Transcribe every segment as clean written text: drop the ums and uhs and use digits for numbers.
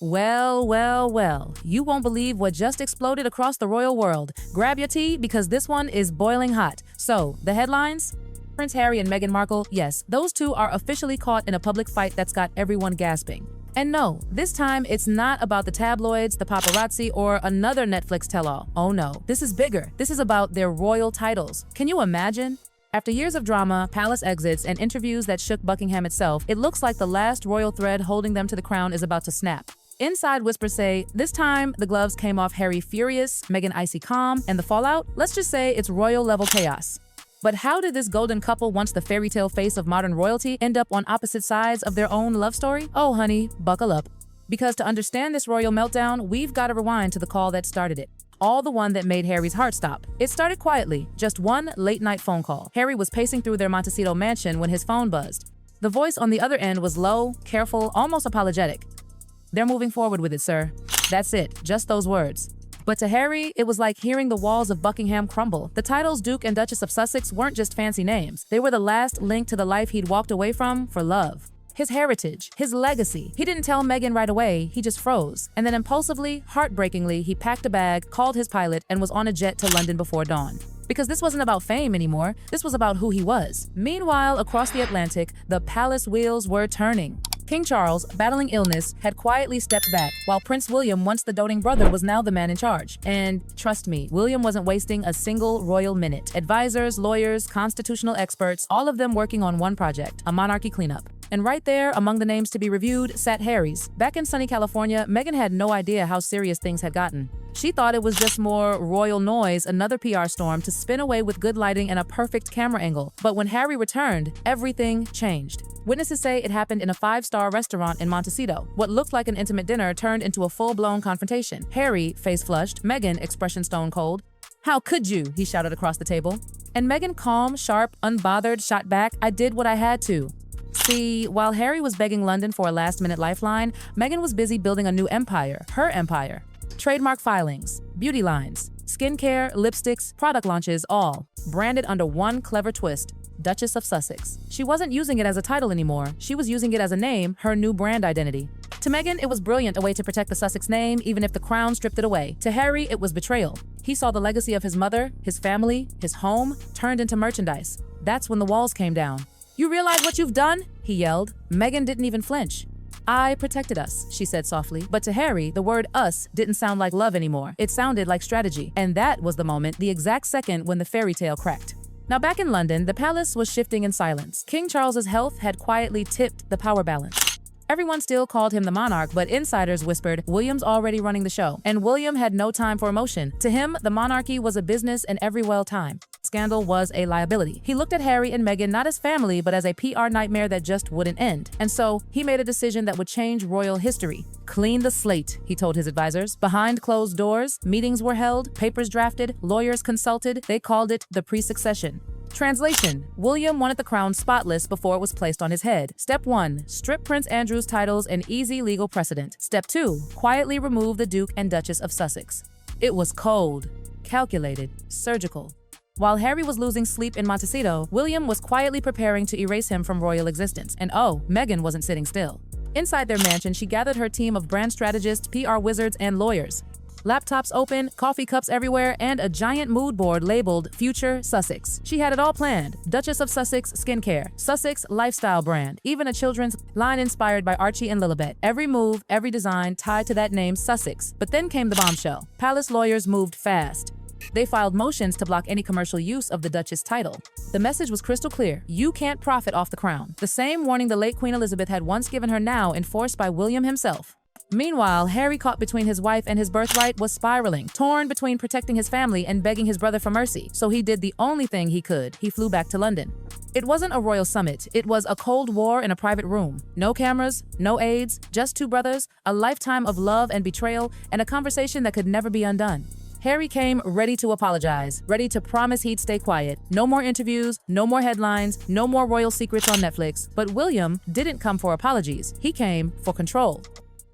Well, well, well, you won't believe what just exploded across the royal world. Grab your tea because this one is boiling hot. So, the headlines? Prince Harry and Meghan Markle, yes, those two are officially caught in a public fight that's got everyone gasping. And no, this time it's not about the tabloids, the paparazzi, or another Netflix tell-all. Oh no, this is bigger. This is about their royal titles. Can you imagine? After years of drama, palace exits, and interviews that shook Buckingham itself, it looks like the last royal thread holding them to the crown is about to snap. Inside whispers say, this time, the gloves came off Harry furious, Meghan icy calm, and the fallout? Let's just say it's royal-level chaos. But how did this golden couple, once the fairy tale face of modern royalty, end up on opposite sides of their own love story? Oh honey, buckle up. Because to understand this royal meltdown, we've got to rewind to the call that started it. All the one that made Harry's heart stop. It started quietly, just one late-night phone call. Harry was pacing through their Montecito mansion when his phone buzzed. The voice on the other end was low, careful, almost apologetic. "They're moving forward with it, sir." That's it, just those words. But to Harry, it was like hearing the walls of Buckingham crumble. The titles Duke and Duchess of Sussex weren't just fancy names. They were the last link to the life he'd walked away from for love. His heritage, his legacy. He didn't tell Meghan right away, he just froze. And then impulsively, heartbreakingly, he packed a bag, called his pilot, and was on a jet to London before dawn. Because this wasn't about fame anymore, this was about who he was. Meanwhile, across the Atlantic, the palace wheels were turning. King Charles, battling illness, had quietly stepped back, while Prince William, once the doting brother, was now the man in charge. And trust me, William wasn't wasting a single royal minute. Advisors, lawyers, constitutional experts, all of them working on one project, a monarchy cleanup. And right there, among the names to be reviewed, sat Harry's. Back in sunny California, Meghan had no idea how serious things had gotten. She thought it was just more royal noise, another PR storm to spin away with good lighting and a perfect camera angle. But when Harry returned, everything changed. Witnesses say it happened in a five-star restaurant in Montecito. What looked like an intimate dinner turned into a full-blown confrontation. Harry, face flushed, Meghan, expression stone cold. "How could you?" he shouted across the table. And Meghan, calm, sharp, unbothered, shot back, "I did what I had to." See, while Harry was begging London for a last-minute lifeline, Meghan was busy building a new empire, her empire. Trademark filings, beauty lines, skincare, lipsticks, product launches, all branded under one clever twist, Duchess of Sussex. She wasn't using it as a title anymore. She was using it as a name, her new brand identity. To Meghan, it was brilliant, a way to protect the Sussex name, even if the crown stripped it away. To Harry, it was betrayal. He saw the legacy of his mother, his family, his home, turned into merchandise. That's when the walls came down. "You realize what you've done?" he yelled. Meghan didn't even flinch. "I protected us," she said softly. But to Harry, the word us didn't sound like love anymore. It sounded like strategy. And that was the moment, the exact second when the fairy tale cracked. Now back in London, the palace was shifting in silence. King Charles's health had quietly tipped the power balance. Everyone still called him the monarch, but insiders whispered, William's already running the show. And William had no time for emotion. To him, the monarchy was a business and every time. Scandal was a liability. He looked at Harry and Meghan not as family, but as a PR nightmare that just wouldn't end. And so, he made a decision that would change royal history. "Clean the slate," he told his advisors. Behind closed doors, meetings were held, papers drafted, lawyers consulted. They called it the pre-succession. Translation: William wanted the crown spotless before it was placed on his head. Step 1. Strip Prince Andrew's titles, an easy legal precedent. Step 2. Quietly remove the Duke and Duchess of Sussex. It was cold, calculated, surgical. While Harry was losing sleep in Montecito, William was quietly preparing to erase him from royal existence. And oh, Meghan wasn't sitting still. Inside their mansion, she gathered her team of brand strategists, PR wizards, and lawyers. Laptops open, coffee cups everywhere, and a giant mood board labeled Future Sussex. She had it all planned. Duchess of Sussex skincare, Sussex lifestyle brand, even a children's line inspired by Archie and Lilibet. Every move, every design tied to that name, Sussex. But then came the bombshell. Palace lawyers moved fast. They filed motions to block any commercial use of the Duchess title. The message was crystal clear. You can't profit off the crown. The same warning the late Queen Elizabeth had once given her, now enforced by William himself. Meanwhile, Harry, caught between his wife and his birthright, was spiraling, torn between protecting his family and begging his brother for mercy. So he did the only thing he could. He flew back to London. It wasn't a royal summit. It was a cold war in a private room. No cameras, no aides, just two brothers, a lifetime of love and betrayal, and a conversation that could never be undone. Harry came ready to apologize, ready to promise he'd stay quiet. No more interviews, no more headlines, no more royal secrets on Netflix. But William didn't come for apologies. He came for control.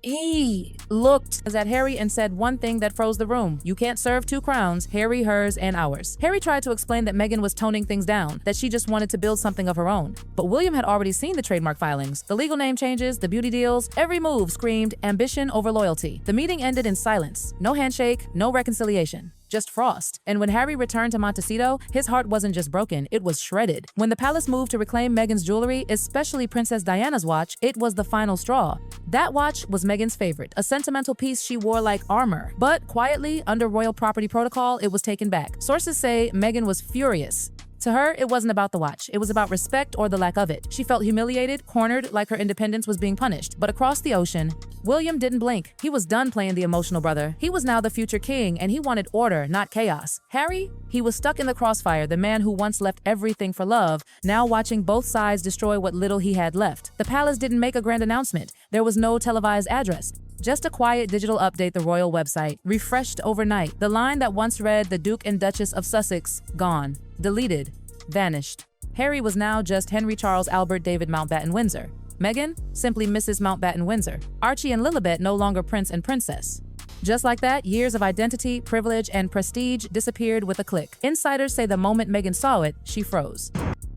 He looked at Harry and said one thing that froze the room. You can't serve two crowns, Harry, hers, and ours. Harry tried to explain that Meghan was toning things down, that she just wanted to build something of her own. But William had already seen the trademark filings, the legal name changes, the beauty deals. Every move screamed ambition over loyalty. The meeting ended in silence. No handshake, no reconciliation. Just frost. And when Harry returned to Montecito, his heart wasn't just broken, it was shredded. When the palace moved to reclaim Meghan's jewelry, especially Princess Diana's watch, it was the final straw. That watch was Meghan's favorite, a sentimental piece she wore like armor. But quietly, under royal property protocol, it was taken back. Sources say Meghan was furious. To her, it wasn't about the watch. It was about respect or the lack of it. She felt humiliated, cornered, like her independence was being punished. But across the ocean, William didn't blink. He was done playing the emotional brother. He was now the future king, and he wanted order, not chaos. Harry? He was stuck in the crossfire, the man who once left everything for love, now watching both sides destroy what little he had left. The palace didn't make a grand announcement. There was no televised address. Just a quiet digital update, the royal website, refreshed overnight. The line that once read the Duke and Duchess of Sussex, gone, deleted, vanished. Harry was now just Henry Charles Albert David Mountbatten Windsor. Meghan, simply Mrs. Mountbatten Windsor. Archie and Lilibet no longer prince and princess. Just like that, years of identity, privilege, and prestige disappeared with a click. Insiders say the moment Meghan saw it, she froze.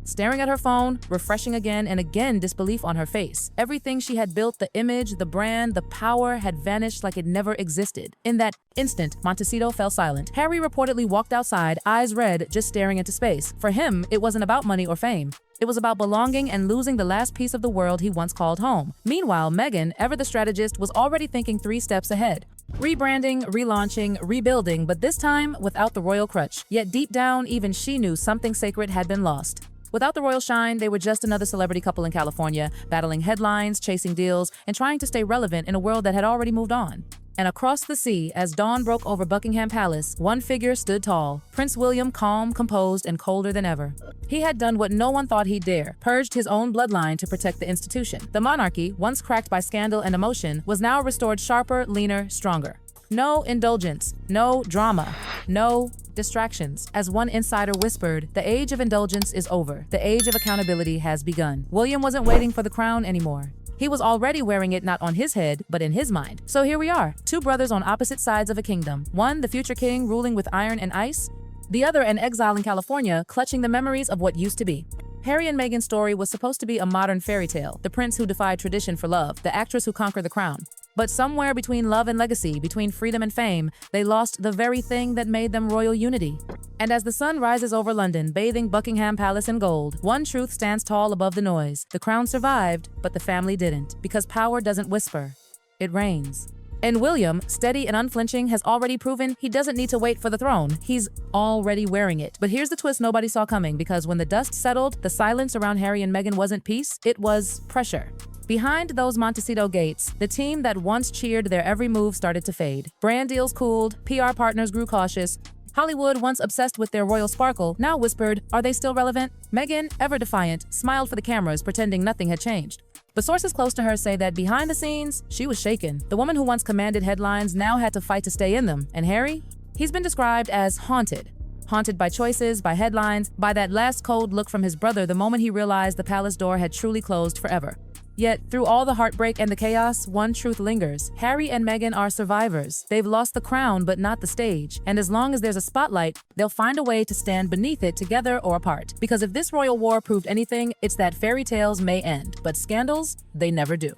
Staring at her phone, refreshing again and again, disbelief on her face. Everything she had built, the image, the brand, the power, had vanished like it never existed. In that instant, Montecito fell silent. Harry reportedly walked outside, eyes red, just staring into space. For him, it wasn't about money or fame. It was about belonging and losing the last piece of the world he once called home. Meanwhile, Meghan, ever the strategist, was already thinking 3 steps ahead. Rebranding, relaunching, rebuilding, but this time without the royal crutch. Yet deep down, even she knew something sacred had been lost. Without the royal shine, they were just another celebrity couple in California, battling headlines, chasing deals, and trying to stay relevant in a world that had already moved on. And across the sea, as dawn broke over Buckingham Palace, one figure stood tall, Prince William, calm, composed, and colder than ever. He had done what no one thought he'd dare, purged his own bloodline to protect the institution. The monarchy, once cracked by scandal and emotion, was now restored sharper, leaner, stronger. No indulgence, no drama, no distractions. As one insider whispered, the age of indulgence is over. The age of accountability has begun. William wasn't waiting for the crown anymore. He was already wearing it not on his head, but in his mind. So here we are, 2 brothers on opposite sides of a kingdom. One, the future king ruling with iron and ice. The other, an exile in California, clutching the memories of what used to be. Harry and Meghan's story was supposed to be a modern fairy tale, the prince who defied tradition for love, the actress who conquered the crown. But somewhere between love and legacy, between freedom and fame, they lost the very thing that made them royal unity. And as the sun rises over London, bathing Buckingham Palace in gold, one truth stands tall above the noise. The crown survived, but the family didn't. Because power doesn't whisper, it reigns. And William, steady and unflinching, has already proven he doesn't need to wait for the throne. He's already wearing it. But here's the twist nobody saw coming, because when the dust settled, the silence around Harry and Meghan wasn't peace, it was pressure. Behind those Montecito gates, the team that once cheered their every move started to fade. Brand deals cooled, PR partners grew cautious. Hollywood, once obsessed with their royal sparkle, now whispered, are they still relevant? Meghan, ever defiant, smiled for the cameras, pretending nothing had changed. But sources close to her say that behind the scenes, she was shaken. The woman who once commanded headlines now had to fight to stay in them. And Harry? He's been described as haunted. Haunted by choices, by headlines, by that last cold look from his brother the moment he realized the palace door had truly closed forever. Yet, through all the heartbreak and the chaos, one truth lingers. Harry and Meghan are survivors. They've lost the crown, but not the stage. And as long as there's a spotlight, they'll find a way to stand beneath it together or apart. Because if this royal war proved anything, it's that fairy tales may end, but scandals, they never do.